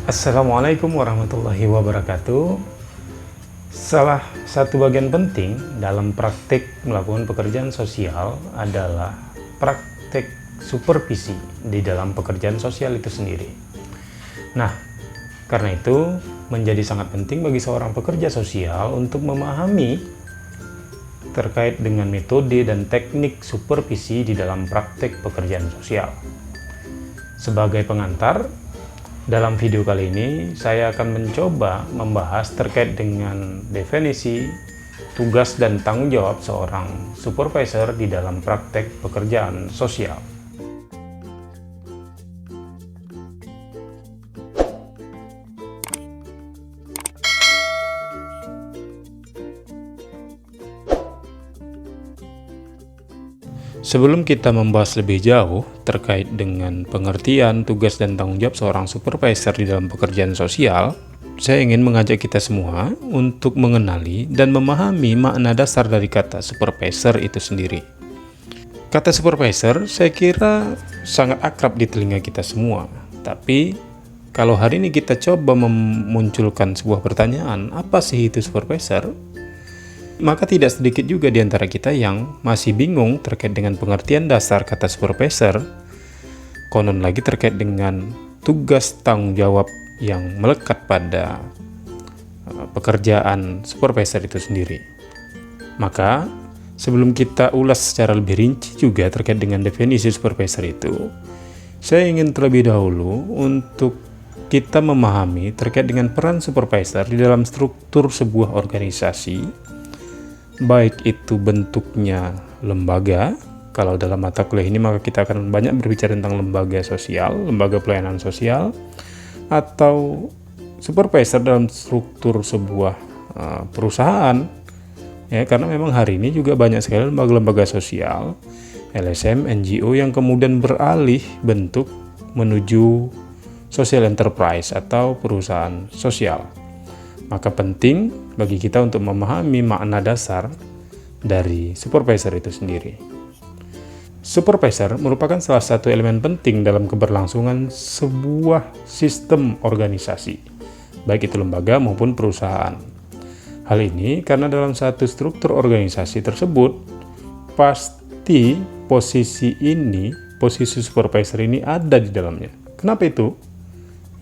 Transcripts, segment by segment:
Assalamualaikum warahmatullahi wabarakatuh. Salah satu bagian penting dalam praktik melakukan pekerjaan sosial adalah praktik supervisi di dalam pekerjaan sosial itu sendiri. Nah, karena itu menjadi sangat penting bagi seorang pekerja sosial untuk memahami terkait dengan metode dan teknik supervisi di dalam praktik pekerjaan sosial. Sebagai pengantar, dalam video kali ini, saya akan mencoba membahas terkait dengan definisi, tugas, dan tanggung jawab seorang supervisor di dalam praktek pekerjaan sosial. Sebelum kita membahas lebih jauh terkait dengan pengertian, tugas, dan tanggung jawab seorang supervisor di dalam pekerjaan sosial, saya ingin mengajak kita semua untuk mengenali dan memahami makna dasar dari kata supervisor itu sendiri. Kata supervisor saya kira sangat akrab di telinga kita semua, tapi kalau hari ini kita coba memunculkan sebuah pertanyaan, apa sih itu supervisor? Maka tidak sedikit juga di antara kita yang masih bingung terkait dengan pengertian dasar kata supervisor, konon lagi terkait dengan tugas tanggung jawab yang melekat pada pekerjaan supervisor itu sendiri. Maka sebelum kita ulas secara lebih rinci juga terkait dengan definisi supervisor itu, saya ingin terlebih dahulu untuk kita memahami terkait dengan peran supervisor di dalam struktur sebuah organisasi, baik itu bentuknya lembaga. Kalau dalam mata kuliah ini maka kita akan banyak berbicara tentang lembaga sosial, lembaga pelayanan sosial, atau supervisor dalam struktur sebuah perusahaan. Ya, karena memang hari ini juga banyak sekali lembaga-lembaga sosial, LSM, NGO yang kemudian beralih bentuk menuju social enterprise atau perusahaan sosial. Maka penting bagi kita untuk memahami makna dasar dari supervisor itu sendiri. Supervisor merupakan salah satu elemen penting dalam keberlangsungan sebuah sistem organisasi, baik itu lembaga maupun perusahaan. Hal ini karena dalam satu struktur organisasi tersebut, pasti posisi supervisor ini ada di dalamnya. Kenapa itu?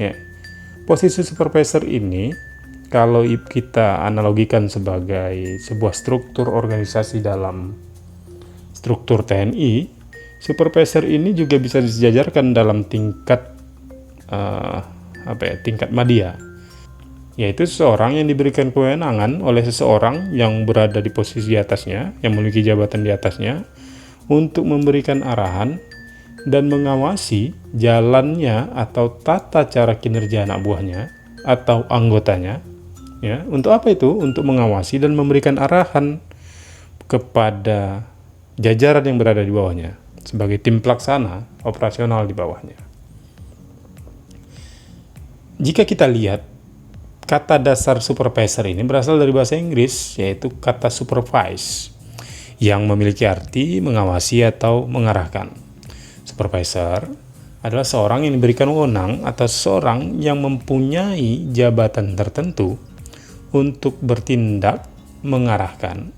Ya, posisi supervisor ini kalau kita analogikan sebagai sebuah struktur organisasi dalam struktur TNI, supervisor ini juga bisa disejajarkan dalam tingkat tingkat madya, yaitu seseorang yang diberikan kewenangan oleh seseorang yang berada di posisi di atasnya, yang memiliki jabatan di atasnya, untuk memberikan arahan dan mengawasi jalannya atau tata cara kinerja anak buahnya atau anggotanya. Ya, untuk apa itu? Untuk mengawasi dan memberikan arahan kepada jajaran yang berada di bawahnya sebagai tim pelaksana operasional di bawahnya. Jika kita lihat, kata dasar supervisor ini berasal dari bahasa Inggris, yaitu kata supervise, yang memiliki arti mengawasi atau mengarahkan. Supervisor adalah seorang yang diberikan wewenang atau seorang yang mempunyai jabatan tertentu untuk bertindak, mengarahkan,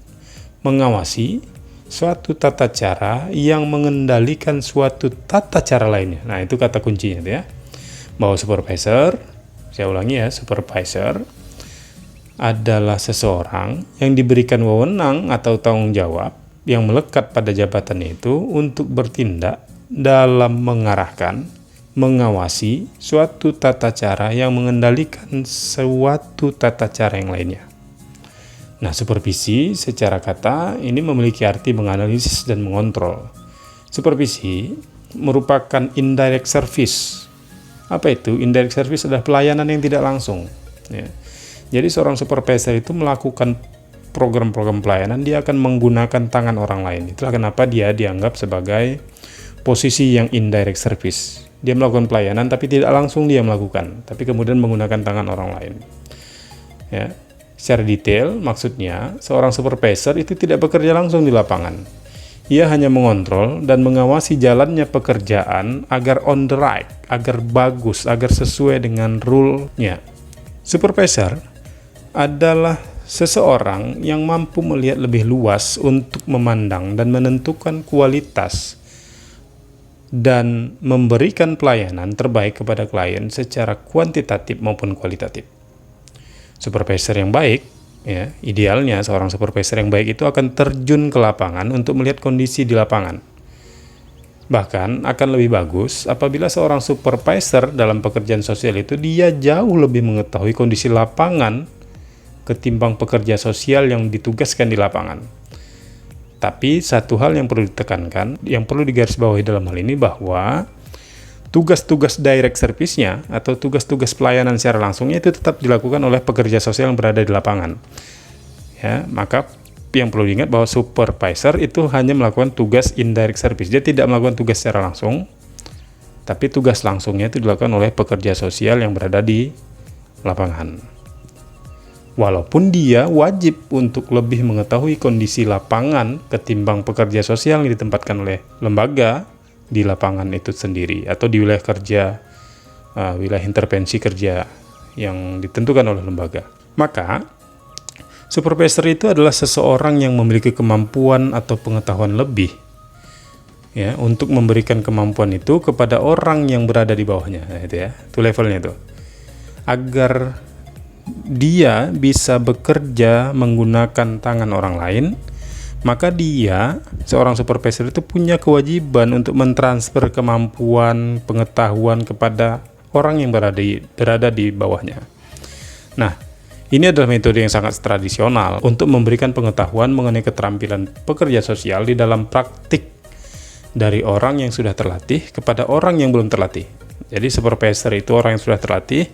mengawasi suatu tata cara yang mengendalikan suatu tata cara lainnya. Nah, itu kata kuncinya ya. Bahwa supervisor, saya ulangi ya, supervisor adalah seseorang yang diberikan wewenang atau tanggung jawab yang melekat pada jabatan itu untuk bertindak dalam mengarahkan, mengawasi suatu tata cara yang mengendalikan suatu tata cara yang lainnya. Nah, supervisi secara kata ini memiliki arti menganalisis dan mengontrol. Supervisi merupakan indirect service. Apa itu? Indirect service adalah pelayanan yang tidak langsung. Ya. Jadi seorang supervisor itu melakukan program-program pelayanan, dia akan menggunakan tangan orang lain. Itulah kenapa dia dianggap sebagai posisi yang indirect service. Dia melakukan pelayanan tapi tidak langsung dia melakukan, tapi kemudian menggunakan tangan orang lain. Ya, secara detail maksudnya seorang supervisor itu tidak bekerja langsung di lapangan. Ia hanya mengontrol dan mengawasi jalannya pekerjaan agar on the right, agar bagus, agar sesuai dengan rule-nya. Supervisor adalah seseorang yang mampu melihat lebih luas untuk memandang dan menentukan kualitas dan memberikan pelayanan terbaik kepada klien secara kuantitatif maupun kualitatif. Supervisor yang baik, ya, idealnya seorang supervisor yang baik itu akan terjun ke lapangan untuk melihat kondisi di lapangan. Bahkan akan lebih bagus apabila seorang supervisor dalam pekerjaan sosial itu dia jauh lebih mengetahui kondisi lapangan ketimbang pekerja sosial yang ditugaskan di lapangan. Tapi satu hal yang perlu ditekankan, yang perlu digarisbawahi dalam hal ini bahwa tugas-tugas direct service-nya atau tugas-tugas pelayanan secara langsungnya itu tetap dilakukan oleh pekerja sosial yang berada di lapangan. Ya, maka yang perlu diingat bahwa supervisor itu hanya melakukan tugas indirect service. Dia tidak melakukan tugas secara langsung, tapi tugas langsungnya itu dilakukan oleh pekerja sosial yang berada di lapangan. Walaupun dia wajib untuk lebih mengetahui kondisi lapangan ketimbang pekerja sosial yang ditempatkan oleh lembaga di lapangan itu sendiri atau di wilayah kerja, wilayah intervensi kerja yang ditentukan oleh lembaga. Maka supervisor itu adalah seseorang yang memiliki kemampuan atau pengetahuan lebih, ya, untuk memberikan kemampuan itu kepada orang yang berada di bawahnya. Nah, itu levelnya itu, agar dia bisa bekerja menggunakan tangan orang lain. Maka dia, seorang supervisor itu punya kewajiban untuk mentransfer kemampuan, pengetahuan kepada orang yang berada di bawahnya. Nah, ini adalah metode yang sangat tradisional untuk memberikan pengetahuan mengenai keterampilan pekerja sosial di dalam praktik dari orang yang sudah terlatih kepada orang yang belum terlatih. Jadi supervisor itu orang yang sudah terlatih,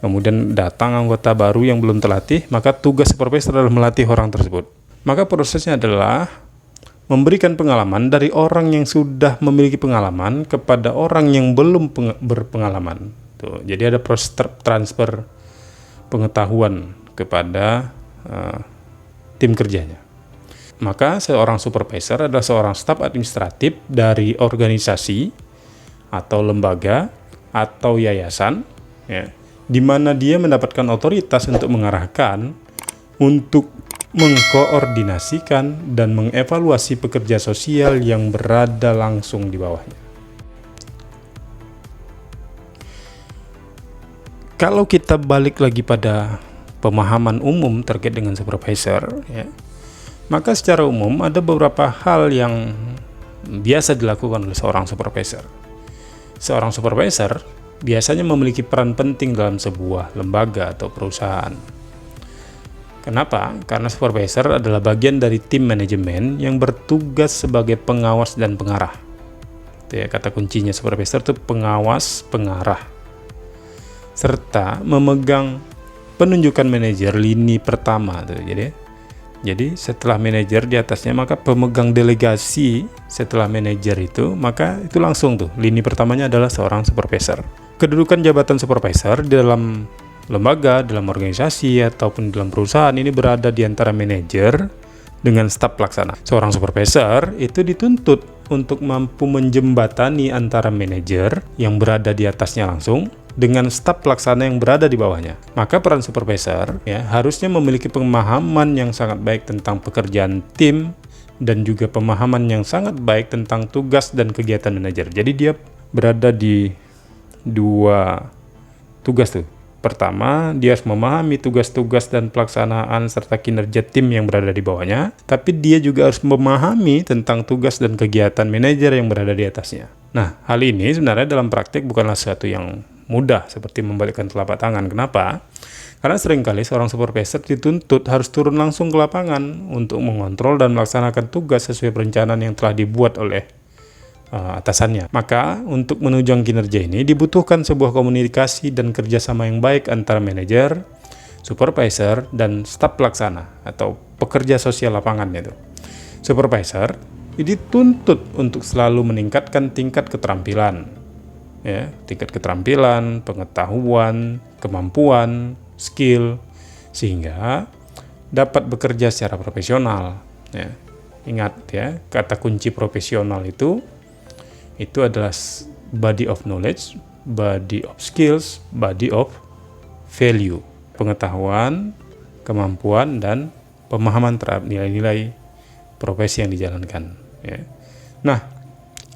kemudian datang anggota baru yang belum terlatih, maka tugas supervisor adalah melatih orang tersebut. Maka prosesnya adalah memberikan pengalaman dari orang yang sudah memiliki pengalaman kepada orang yang belum berpengalaman. Tuh, jadi ada proses transfer pengetahuan kepada tim kerjanya. Maka seorang supervisor adalah seorang staf administratif dari organisasi atau lembaga atau yayasan, ya, di mana dia mendapatkan otoritas untuk mengarahkan, untuk mengkoordinasikan dan mengevaluasi pekerja sosial yang berada langsung di bawahnya. Kalau kita balik lagi pada pemahaman umum terkait dengan supervisor, ya, maka secara umum ada beberapa hal yang biasa dilakukan oleh seorang supervisor. Seorang supervisor biasanya memiliki peran penting dalam sebuah lembaga atau perusahaan. Kenapa? Karena supervisor adalah bagian dari tim manajemen yang bertugas sebagai pengawas dan pengarah. Itu ya, kata kuncinya supervisor itu pengawas, pengarah, serta memegang penunjukan manajer lini pertama. Tuh. Jadi setelah manajer di atasnya, maka pemegang delegasi setelah manajer itu, maka itu langsung tuh lini pertamanya adalah seorang supervisor. Kedudukan jabatan supervisor di dalam lembaga, dalam organisasi, ataupun dalam perusahaan ini berada di antara manajer dengan staf pelaksana. Seorang supervisor itu dituntut untuk mampu menjembatani antara manajer yang berada di atasnya langsung dengan staf pelaksana yang berada di bawahnya. Maka peran supervisor, ya, harusnya memiliki pemahaman yang sangat baik tentang pekerjaan tim dan juga pemahaman yang sangat baik tentang tugas dan kegiatan manajer. Jadi dia berada di dua tugas tuh. Pertama, dia harus memahami tugas-tugas dan pelaksanaan serta kinerja tim yang berada di bawahnya, tapi dia juga harus memahami tentang tugas dan kegiatan manajer yang berada di atasnya. Nah, hal ini sebenarnya dalam praktik bukanlah sesuatu yang mudah seperti membalikkan telapak tangan. Kenapa? Karena seringkali seorang supervisor dituntut harus turun langsung ke lapangan untuk mengontrol dan melaksanakan tugas sesuai perencanaan yang telah dibuat oleh atasannya. Maka untuk menunjang kinerja ini dibutuhkan sebuah komunikasi dan kerjasama yang baik antara manajer, supervisor, dan staf pelaksana atau pekerja sosial lapangan itu. Supervisor dituntut untuk selalu meningkatkan tingkat keterampilan, ya, tingkat keterampilan, pengetahuan, kemampuan, skill, sehingga dapat bekerja secara profesional, ya. Ingat ya, kata kunci profesional itu adalah body of knowledge, body of skills, body of value. Pengetahuan, kemampuan, dan pemahaman terhadap nilai-nilai profesi yang dijalankan. Ya. Nah,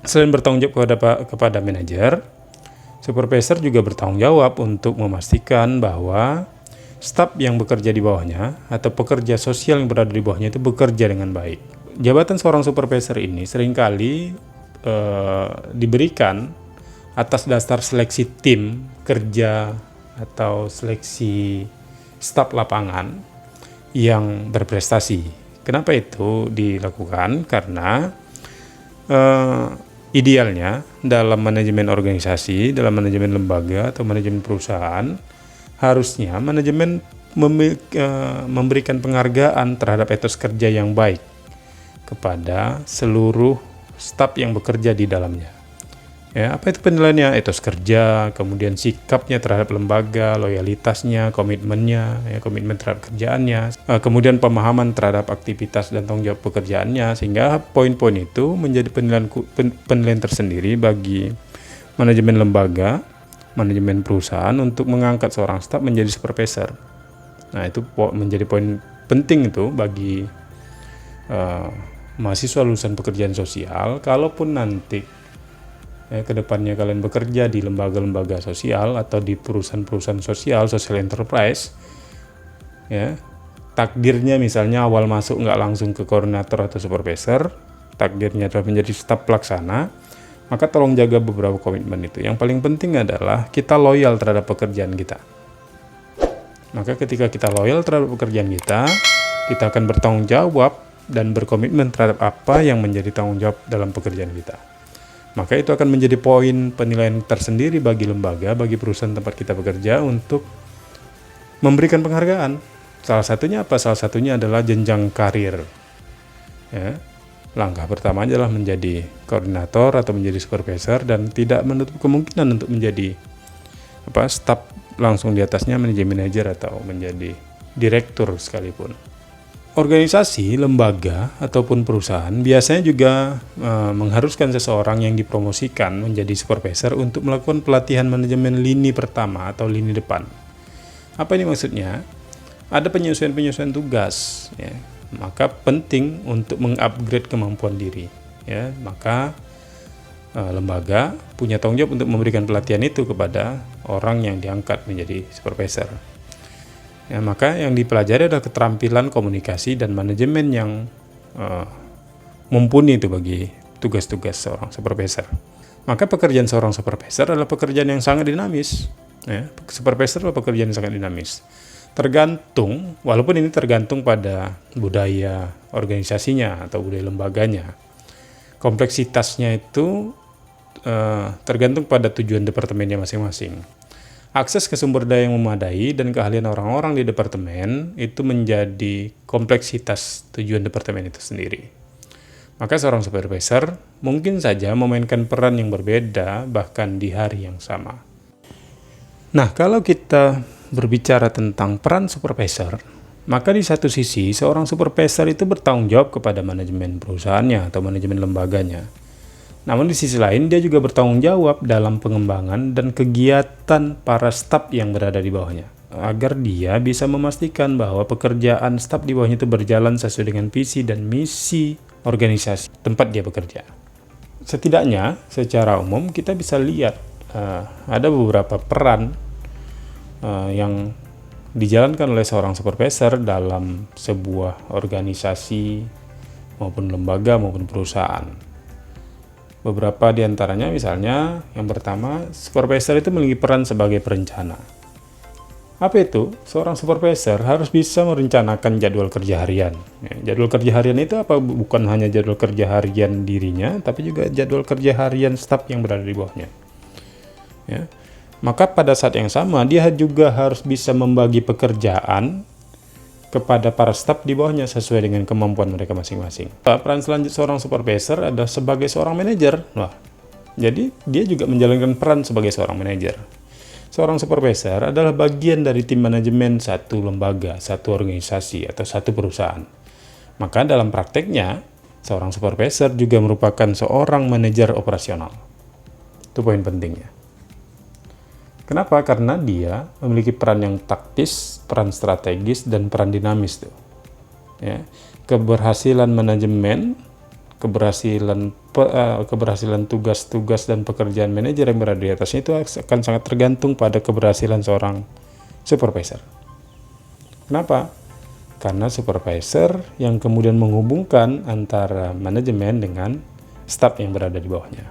selain bertanggung jawab kepada manajer, supervisor juga bertanggung jawab untuk memastikan bahwa staf yang bekerja di bawahnya atau pekerja sosial yang berada di bawahnya itu bekerja dengan baik. Jabatan seorang supervisor ini seringkali diberikan atas dasar seleksi tim kerja atau seleksi staf lapangan yang berprestasi. Kenapa itu dilakukan? Karena idealnya dalam manajemen organisasi, dalam manajemen lembaga atau manajemen perusahaan, harusnya manajemen memberikan penghargaan terhadap etos kerja yang baik kepada seluruh staf yang bekerja di dalamnya. Ya, apa itu penilaiannya? Etos kerja, kemudian sikapnya terhadap lembaga, loyalitasnya, komitmennya, ya, komitmen terhadap kerjaannya, kemudian pemahaman terhadap aktivitas dan tanggung jawab pekerjaannya, sehingga poin-poin itu menjadi penilaian tersendiri bagi manajemen lembaga, manajemen perusahaan untuk mengangkat seorang staf menjadi supervisor. Nah, itu menjadi poin penting itu bagi mahasiswa lulusan pekerjaan sosial. Kalaupun nanti kedepannya kalian bekerja di lembaga-lembaga sosial atau di perusahaan-perusahaan sosial, social enterprise, ya, takdirnya misalnya awal masuk nggak langsung ke koordinator atau supervisor, takdirnya adalah menjadi staf pelaksana, maka tolong jaga beberapa komitmen itu. Yang paling penting adalah kita loyal terhadap pekerjaan kita. Maka ketika kita loyal terhadap pekerjaan kita akan bertanggung jawab dan berkomitmen terhadap apa yang menjadi tanggung jawab dalam pekerjaan kita. Maka itu akan menjadi poin penilaian tersendiri bagi lembaga, bagi perusahaan tempat kita bekerja untuk memberikan penghargaan. Salah satunya apa? Salah satunya adalah jenjang karir. Ya. Langkah pertama adalah menjadi koordinator atau menjadi supervisor dan tidak menutup kemungkinan untuk menjadi staf langsung di atasnya menjadi manajer atau menjadi direktur sekalipun. Organisasi, lembaga, ataupun perusahaan biasanya juga mengharuskan seseorang yang dipromosikan menjadi supervisor untuk melakukan pelatihan manajemen lini pertama atau lini depan. Apa ini maksudnya? Ada penyesuaian tugas, ya. Maka penting untuk mengupgrade kemampuan diri. Ya. Maka lembaga punya tanggung jawab untuk memberikan pelatihan itu kepada orang yang diangkat menjadi supervisor. Ya, maka yang dipelajari adalah keterampilan komunikasi dan manajemen yang mumpuni itu bagi tugas-tugas seorang supervisor. Maka pekerjaan seorang supervisor adalah pekerjaan yang sangat dinamis. Ya, supervisor adalah pekerjaan yang sangat dinamis. Tergantung, walaupun ini tergantung pada budaya organisasinya atau budaya lembaganya. Kompleksitasnya itu tergantung pada tujuan departemennya masing-masing. Akses ke sumber daya yang memadai dan keahlian orang-orang di departemen itu menjadi kompleksitas tujuan departemen itu sendiri. Maka seorang supervisor mungkin saja memainkan peran yang berbeda bahkan di hari yang sama. Nah, kalau kita berbicara tentang peran supervisor, maka di satu sisi seorang supervisor itu bertanggung jawab kepada manajemen perusahaannya atau manajemen lembaganya. Namun di sisi lain dia juga bertanggung jawab dalam pengembangan dan kegiatan para staf yang berada di bawahnya, agar dia bisa memastikan bahwa pekerjaan staf di bawahnya itu berjalan sesuai dengan visi dan misi organisasi tempat dia bekerja. Setidaknya secara umum kita bisa lihat ada beberapa peran yang dijalankan oleh seorang supervisor dalam sebuah organisasi maupun lembaga maupun perusahaan. Beberapa di antaranya misalnya, yang pertama, supervisor itu memiliki peran sebagai perencana. Apa itu? Seorang supervisor harus bisa merencanakan jadwal kerja harian. Ya, jadwal kerja harian itu apa? Bukan hanya jadwal kerja harian dirinya, tapi juga jadwal kerja harian staf yang berada di bawahnya. Ya. Maka pada saat yang sama, dia juga harus bisa membagi pekerjaan kepada para staf di bawahnya sesuai dengan kemampuan mereka masing-masing. Peran selanjutnya seorang supervisor adalah sebagai seorang manajer. Jadi dia juga menjalankan peran sebagai seorang manajer. Seorang supervisor adalah bagian dari tim manajemen satu lembaga, satu organisasi, atau satu perusahaan. Maka dalam prakteknya, Seorang supervisor juga merupakan seorang manajer operasional. Itu poin pentingnya. Kenapa? Karena dia memiliki peran yang taktis, peran strategis, dan peran dinamis tuh. Ya. Keberhasilan manajemen, keberhasilan tugas-tugas dan pekerjaan manajer yang berada di atasnya itu akan sangat tergantung pada keberhasilan seorang supervisor. Kenapa? Karena supervisor yang kemudian menghubungkan antara manajemen dengan staf yang berada di bawahnya.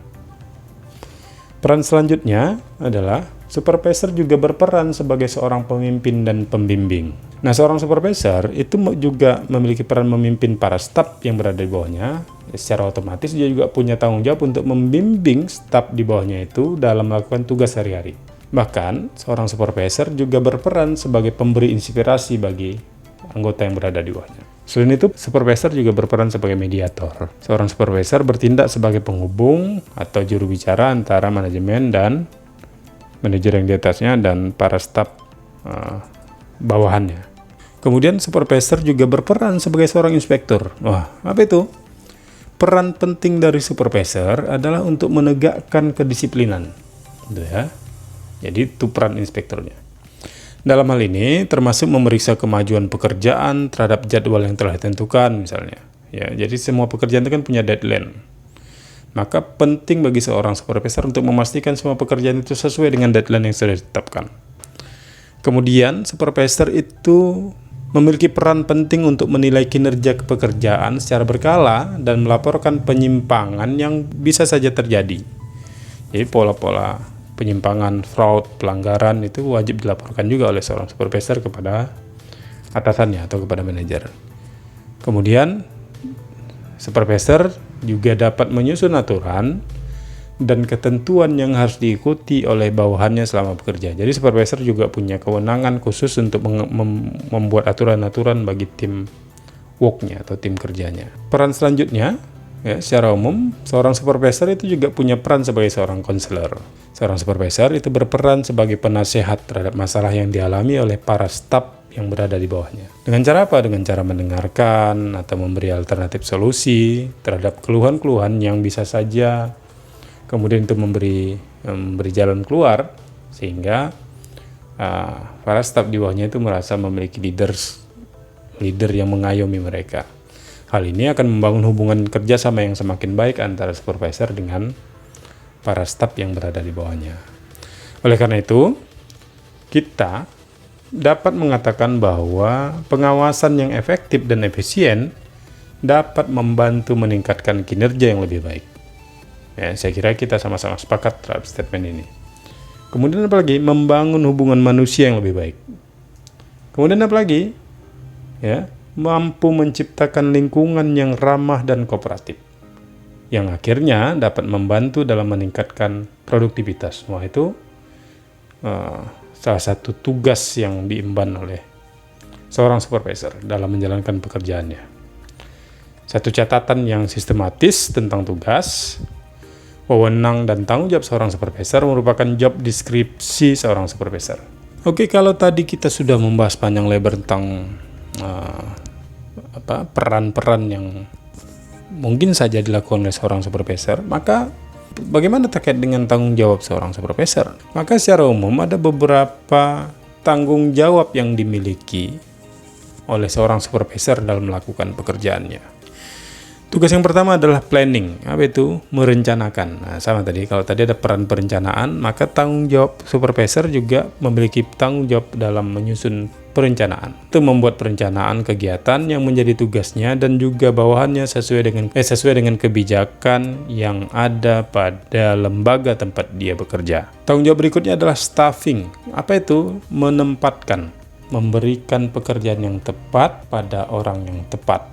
Peran selanjutnya adalah supervisor juga berperan sebagai seorang pemimpin dan pembimbing. Nah, seorang supervisor itu juga memiliki peran memimpin para staf yang berada di bawahnya. Secara otomatis dia juga punya tanggung jawab untuk membimbing staf di bawahnya itu dalam melakukan tugas sehari-hari. Bahkan, seorang supervisor juga berperan sebagai pemberi inspirasi bagi anggota yang berada di bawahnya. Selain itu, supervisor juga berperan sebagai mediator. Seorang supervisor bertindak sebagai penghubung atau juru bicara antara manajemen dan manajer yang di atasnya dan para staf bawahannya. Kemudian supervisor juga berperan sebagai seorang inspektur. Wah, apa itu? Peran penting dari supervisor adalah untuk menegakkan kedisiplinan. Gitu ya. Jadi itu peran inspekturnya. Dalam hal ini termasuk memeriksa kemajuan pekerjaan terhadap jadwal yang telah ditentukan misalnya. Ya, jadi semua pekerjaan itu kan punya deadline. Maka penting bagi seorang supervisor untuk memastikan semua pekerjaan itu sesuai dengan deadline yang sudah ditetapkan. Kemudian supervisor itu memiliki peran penting untuk menilai kinerja pekerjaan secara berkala dan melaporkan penyimpangan yang bisa saja terjadi. Jadi pola-pola penyimpangan, fraud, pelanggaran itu wajib dilaporkan juga oleh seorang supervisor kepada atasannya atau kepada manajer. Kemudian supervisor juga dapat menyusun aturan dan ketentuan yang harus diikuti oleh bawahannya selama bekerja. Jadi supervisor juga punya kewenangan khusus untuk membuat aturan-aturan bagi tim worknya atau tim kerjanya. Peran selanjutnya, ya, secara umum, seorang supervisor itu juga punya peran sebagai seorang konselor. Seorang supervisor itu berperan sebagai penasehat terhadap masalah yang dialami oleh para staf yang berada di bawahnya. Dengan cara apa? Dengan cara mendengarkan atau memberi alternatif solusi terhadap keluhan-keluhan yang bisa saja kemudian itu memberi jalan keluar sehingga para staf di bawahnya itu merasa memiliki leader yang mengayomi mereka. Hal ini akan membangun hubungan kerjasama yang semakin baik antara supervisor dengan para staf yang berada di bawahnya. Oleh karena itu, kita dapat mengatakan bahwa pengawasan yang efektif dan efisien dapat membantu meningkatkan kinerja yang lebih baik. Ya, saya kira kita sama-sama sepakat terhadap statement ini. Kemudian apa lagi? Membangun hubungan manusia yang lebih baik. Kemudian apa lagi? Ya, mampu menciptakan lingkungan yang ramah dan kooperatif, yang akhirnya dapat membantu dalam meningkatkan produktivitas. Wah, itu salah satu tugas yang diemban oleh seorang supervisor dalam menjalankan pekerjaannya. Satu catatan yang sistematis tentang tugas, wewenang dan tanggung jawab seorang supervisor merupakan job deskripsi seorang supervisor. Oke, kalau tadi kita sudah membahas panjang lebar tentang peran-peran yang mungkin saja dilakukan oleh seorang supervisor, maka bagaimana terkait dengan tanggung jawab seorang supervisor? Maka secara umum ada beberapa tanggung jawab yang dimiliki oleh seorang supervisor dalam melakukan pekerjaannya. Tugas yang pertama adalah planning. Apa itu? Merencanakan. Nah, sama tadi, kalau tadi ada peran perencanaan, maka tanggung jawab supervisor juga memiliki tanggung jawab dalam menyusun perencanaan. Itu membuat perencanaan kegiatan yang menjadi tugasnya dan juga bawahannya sesuai dengan kebijakan yang ada pada lembaga tempat dia bekerja. Tanggung jawab berikutnya adalah staffing. Apa itu? Menempatkan, memberikan pekerjaan yang tepat pada orang yang tepat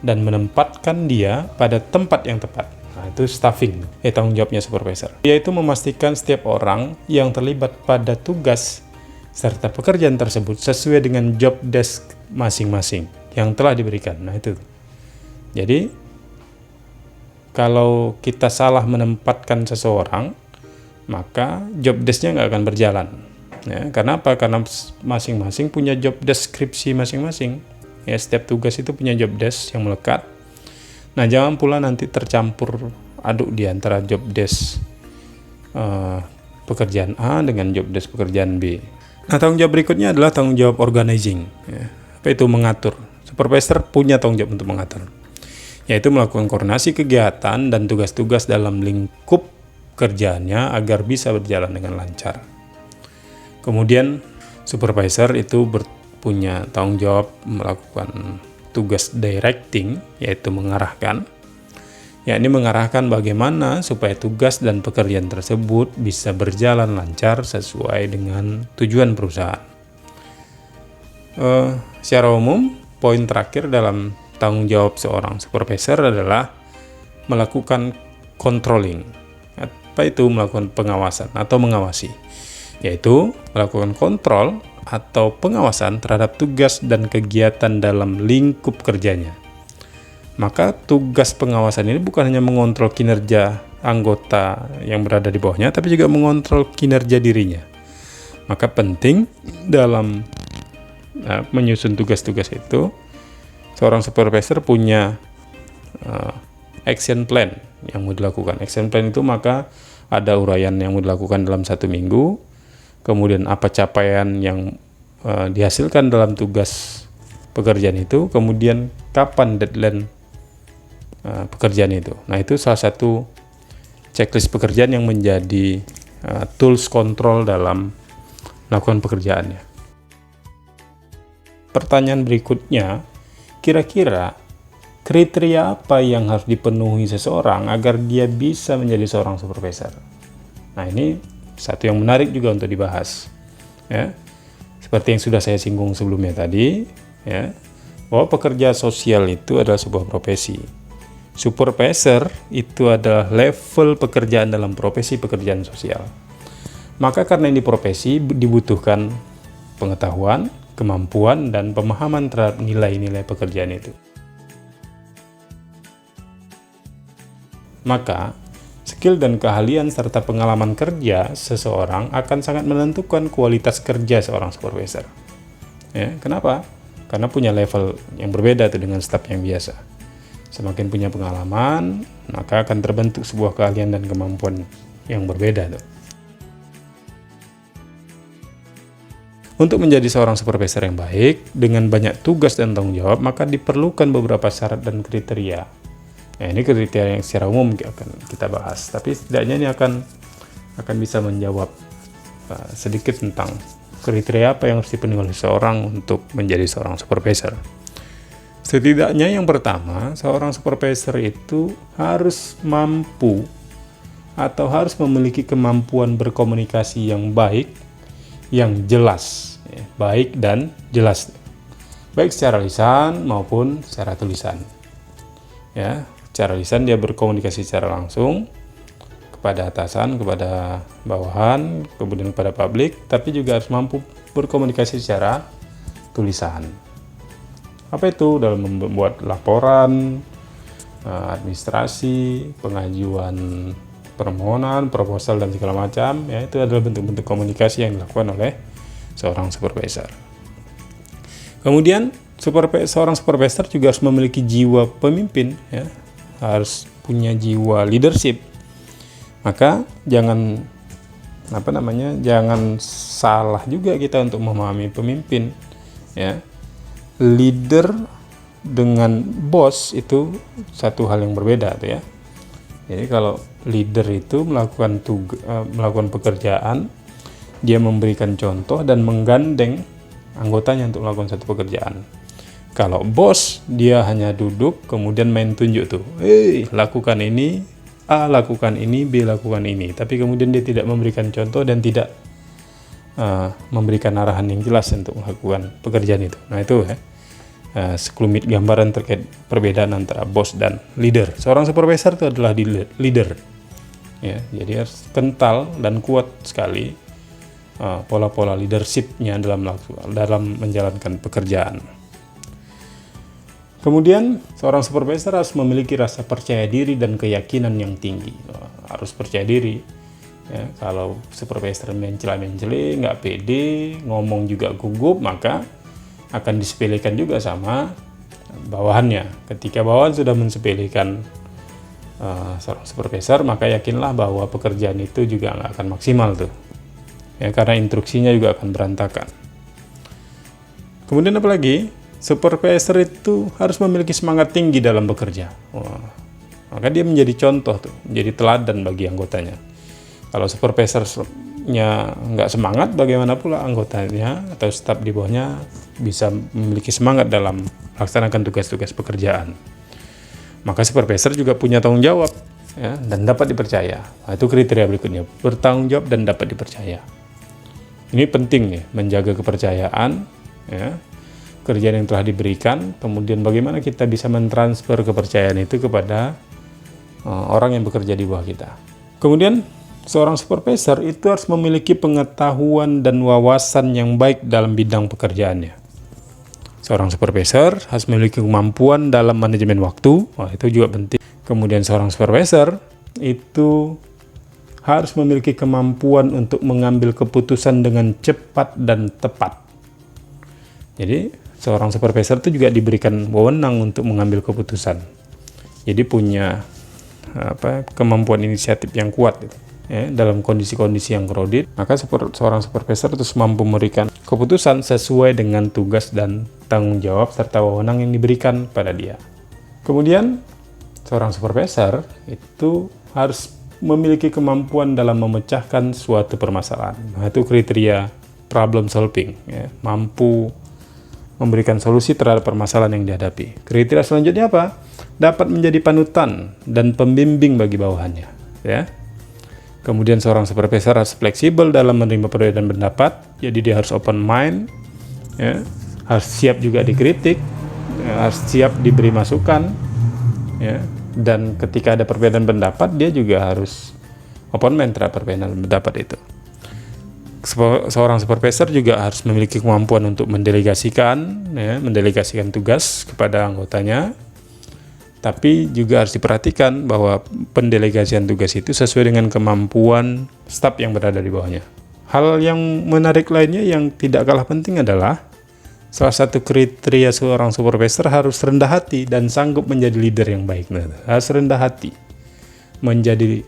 dan menempatkan dia pada tempat yang tepat. Nah, itu staffing, tanggung jawabnya supervisor. Yaitu memastikan setiap orang yang terlibat pada tugas serta pekerjaan tersebut sesuai dengan job desk masing-masing yang telah diberikan. Nah, itu. Jadi, kalau kita salah menempatkan seseorang, maka job desk-nya nggak akan berjalan. Ya, karena apa? Karena masing-masing punya job deskripsi masing-masing. Ya, setiap tugas itu punya job desk yang melekat. Nah, jangan pula nanti tercampur aduk di antara job desk pekerjaan A dengan job desk pekerjaan B. Nah, tanggung jawab berikutnya adalah tanggung jawab organizing. Ya. Apa itu? Mengatur. Supervisor punya tanggung jawab untuk mengatur, yaitu melakukan koordinasi kegiatan dan tugas-tugas dalam lingkup kerjaannya agar bisa berjalan dengan lancar. Kemudian supervisor itu punya tanggung jawab melakukan tugas directing, yaitu mengarahkan, yakni mengarahkan bagaimana supaya tugas dan pekerjaan tersebut bisa berjalan lancar sesuai dengan tujuan perusahaan. Secara umum, poin terakhir dalam tanggung jawab seorang supervisor adalah melakukan controlling. Apa itu melakukan pengawasan atau mengawasi? Yaitu melakukan kontrol atau pengawasan terhadap tugas dan kegiatan dalam lingkup kerjanya. Maka tugas pengawasan ini bukan hanya mengontrol kinerja anggota yang berada di bawahnya, tapi juga mengontrol kinerja dirinya. Maka penting dalam menyusun tugas-tugas itu, seorang supervisor punya action plan yang mau dilakukan. Action plan itu maka ada uraian yang mau dilakukan dalam 1 minggu, kemudian apa capaian yang dihasilkan dalam tugas pekerjaan itu, kemudian kapan deadline pekerjaan itu. Nah, itu salah satu checklist pekerjaan yang menjadi tools kontrol dalam melakukan pekerjaannya. Pertanyaan berikutnya, kira-kira kriteria apa yang harus dipenuhi seseorang agar dia bisa menjadi seorang supervisor? Nah, ini satu yang menarik juga untuk dibahas. Ya. Seperti yang sudah saya singgung sebelumnya tadi, ya, bahwa pekerja sosial itu adalah sebuah profesi. Supervisor itu adalah level pekerjaan dalam profesi pekerjaan sosial. Maka karena ini profesi, dibutuhkan pengetahuan, kemampuan, dan pemahaman terhadap nilai-nilai pekerjaan itu. Maka, skill dan keahlian serta pengalaman kerja seseorang akan sangat menentukan kualitas kerja seorang supervisor. Ya, kenapa? Karena punya level yang berbeda tuh dengan staf yang biasa. Semakin punya pengalaman, maka akan terbentuk sebuah keahlian dan kemampuan yang berbeda tuh. Untuk menjadi seorang supervisor yang baik, dengan banyak tugas dan tanggung jawab, maka diperlukan beberapa syarat dan kriteria. Nah, ini kriteria yang secara umum akan kita bahas, tapi setidaknya ini akan bisa menjawab sedikit tentang kriteria apa yang harus dipenuhi oleh seorang untuk menjadi seorang supervisor. Setidaknya yang pertama, seorang supervisor itu harus mampu atau harus memiliki kemampuan berkomunikasi yang baik, yang jelas, ya, baik dan jelas, baik secara lisan maupun secara tulisan. Ya, secara lisan dia berkomunikasi secara langsung kepada atasan, kepada bawahan, kemudian kepada publik, tapi juga harus mampu berkomunikasi secara tulisan. Apa itu? Dalam membuat laporan, administrasi, pengajuan permohonan, proposal, dan segala macam, ya, itu adalah bentuk-bentuk komunikasi yang dilakukan oleh seorang supervisor. Kemudian seorang supervisor juga harus memiliki jiwa pemimpin, ya, harus punya jiwa leadership. Maka jangan salah juga kita untuk memahami pemimpin, ya. Leader dengan bos itu satu hal yang berbeda tuh, ya. Jadi kalau leader itu melakukan pekerjaan, dia memberikan contoh dan menggandeng anggotanya untuk melakukan satu pekerjaan. Kalau bos, dia hanya duduk kemudian main tunjuk tuh, lakukan ini, A lakukan ini, B lakukan ini. Tapi kemudian dia tidak memberikan contoh dan tidak memberikan arahan yang jelas untuk melakukan pekerjaan itu. Nah, itu ya. Sekelumit gambaran terkait perbedaan antara bos dan leader. Seorang supervisor itu adalah leader, ya, jadi harus kental dan kuat sekali pola-pola leadershipnya dalam menjalankan pekerjaan. Kemudian seorang supervisor harus memiliki rasa percaya diri dan keyakinan yang tinggi. Harus percaya diri. Ya, kalau supervisor mencela-mencela, nggak pede, ngomong juga gugup, maka akan disepelekan juga sama bawahannya. Ketika bawahan sudah mensepelekan seorang supervisor, maka yakinlah bahwa pekerjaan itu juga nggak akan maksimal tuh. Ya, karena instruksinya juga akan berantakan. Kemudian apalagi, supervisor itu harus memiliki semangat tinggi dalam bekerja. Maka dia menjadi contoh tuh, menjadi teladan bagi anggotanya. Kalau supervisornya nggak semangat, bagaimana pula anggotanya atau staf di bawahnya bisa memiliki semangat dalam melaksanakan tugas-tugas pekerjaan. Maka supervisor juga punya tanggung jawab, ya, dan dapat dipercaya. Nah, itu kriteria berikutnya, bertanggung jawab dan dapat dipercaya. Ini penting nih, menjaga kepercayaan, ya, kerjaan yang telah diberikan, kemudian bagaimana kita bisa mentransfer kepercayaan itu kepada orang yang bekerja di bawah kita. Kemudian seorang supervisor itu harus memiliki pengetahuan dan wawasan yang baik dalam bidang pekerjaannya. Seorang supervisor harus memiliki kemampuan dalam manajemen waktu, itu juga penting. Kemudian seorang supervisor itu harus memiliki kemampuan untuk mengambil keputusan dengan cepat dan tepat. Jadi seorang supervisor itu juga diberikan wewenang untuk mengambil keputusan. Jadi punya kemampuan inisiatif yang kuat gitu. Ya, dalam kondisi-kondisi yang crowded, maka seorang supervisor terus mampu memberikan keputusan sesuai dengan tugas dan tanggung jawab serta wewenang yang diberikan pada dia. Kemudian seorang supervisor itu harus memiliki kemampuan dalam memecahkan suatu permasalahan. Nah, itu kriteria problem solving, ya, mampu memberikan solusi terhadap permasalahan yang dihadapi. Kriteria selanjutnya apa? Dapat menjadi panutan dan pembimbing bagi bawahannya, ya. Kemudian seorang supervisor harus fleksibel dalam menerima perbedaan pendapat, jadi dia harus open mind, ya, harus siap juga dikritik, ya, harus siap diberi masukan, ya, dan ketika ada perbedaan pendapat dia juga harus open mind terhadap perbedaan pendapat itu. Seorang supervisor juga harus memiliki kemampuan untuk mendelegasikan tugas kepada anggotanya. Tapi juga harus diperhatikan bahwa pendelegasian tugas itu sesuai dengan kemampuan staf yang berada di bawahnya. Hal yang menarik lainnya yang tidak kalah penting adalah salah satu kriteria seorang supervisor harus rendah hati dan sanggup menjadi leader yang baik. Harus rendah hati. Menjadi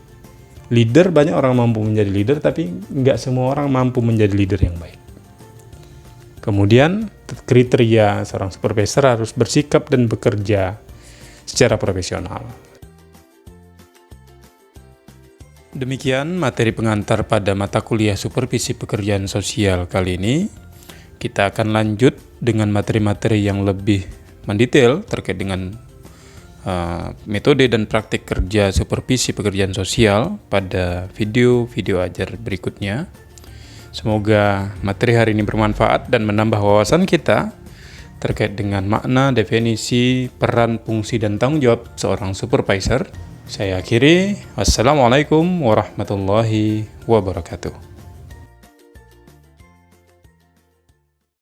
leader, banyak orang mampu menjadi leader, tapi nggak semua orang mampu menjadi leader yang baik. Kemudian kriteria seorang supervisor harus bersikap dan bekerja secara profesional. Demikian materi pengantar pada mata kuliah Supervisi Pekerjaan Sosial kali ini. Kita akan lanjut dengan materi-materi yang lebih mendetail terkait dengan metode dan praktik kerja supervisi pekerjaan sosial pada video-video ajar berikutnya. Semoga materi hari ini bermanfaat dan menambah wawasan kita terkait dengan makna, definisi, peran, fungsi, dan tanggung jawab seorang supervisor. Saya akhiri. Wassalamualaikum warahmatullahi wabarakatuh.